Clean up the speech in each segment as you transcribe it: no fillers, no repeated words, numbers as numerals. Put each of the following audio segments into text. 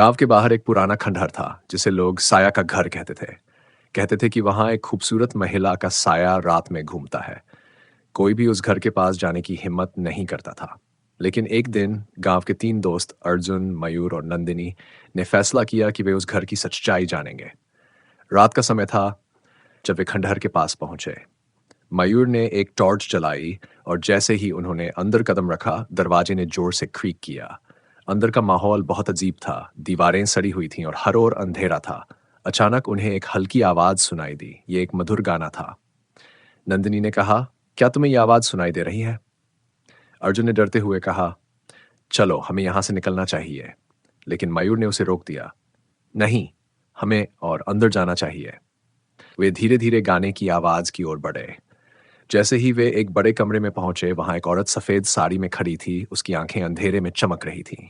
गांव के बाहर एक पुराना खंडहर था जिसे लोग साया का घर कहते थे। कहते थे कि वहां एक खूबसूरत महिला का साया रात में घूमता है। कोई भी उस घर के पास जाने की हिम्मत नहीं करता था। लेकिन एक दिन गांव के तीन दोस्त अर्जुन, मयूर और नंदिनी ने फैसला किया कि वे उस घर की सच्चाई जानेंगे। रात का समय था जब वे खंडहर के पास पहुंचे। मयूर ने एक टॉर्च जलाई और जैसे ही उन्होंने अंदर कदम रखा, दरवाजे ने जोर से क्रीक किया। अंदर का माहौल बहुत अजीब था। दीवारें सड़ी हुई थीं और हर ओर अंधेरा था। अचानक उन्हें एक हल्की आवाज सुनाई दी। ये एक मधुर गाना था। नंदिनी ने कहा, क्या तुम्हें यह आवाज सुनाई दे रही है? अर्जुन ने डरते हुए कहा, चलो हमें यहां से निकलना चाहिए। लेकिन मयूर ने उसे रोक दिया। नहीं, हमें और अंदर जाना चाहिए। वे धीरे धीरे गाने की आवाज की ओर बढ़े। जैसे ही वे एक बड़े कमरे में पहुंचे, वहां एक औरत सफेद साड़ी में खड़ी थी। उसकी आंखें अंधेरे में चमक रही थीं।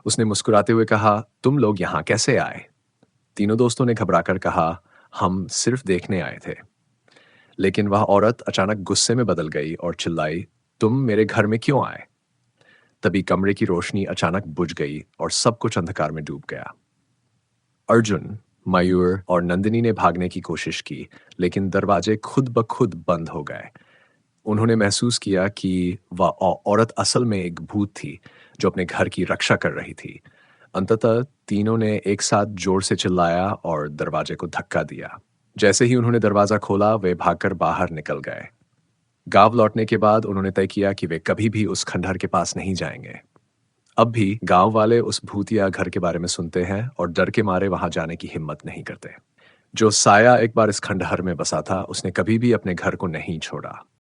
उसने मुस्कुराते हुए कहा, तुम लोग यहाँ कैसे आए? तीनों दोस्तों ने घबराकर कहा, हम सिर्फ देखने आए थे। लेकिन वह औरत अचानक गुस्से में बदल गई और चिल्लाई, तुम मेरे घर में क्यों आए? तभी कमरे की रोशनी अचानक बुझ गई और सब कुछ अंधकार में डूब गया। अर्जुन, मयूर और नंदिनी ने भागने की कोशिश की, लेकिन दरवाजे खुद ब खुद बंद हो गए। उन्होंने महसूस किया कि वह औरत असल में एक भूत थी जो अपने घर की रक्षा कर रही थी। अंततः तीनों ने एक साथ जोर से चिल्लाया और दरवाजे को धक्का दिया। जैसे ही उन्होंने दरवाजा खोला, वे भागकर बाहर निकल गए। गांव लौटने के बाद उन्होंने तय किया कि वे कभी भी उस खंडहर के पास नहीं जाएंगे। अब भी गांव वाले उस भूतिया घर के बारे में सुनते हैं और डर के मारे वहां जाने की हिम्मत नहीं करते। जो साया एक बार इस खंडहर में बसा था, उसने कभी भी अपने घर को नहीं छोड़ा।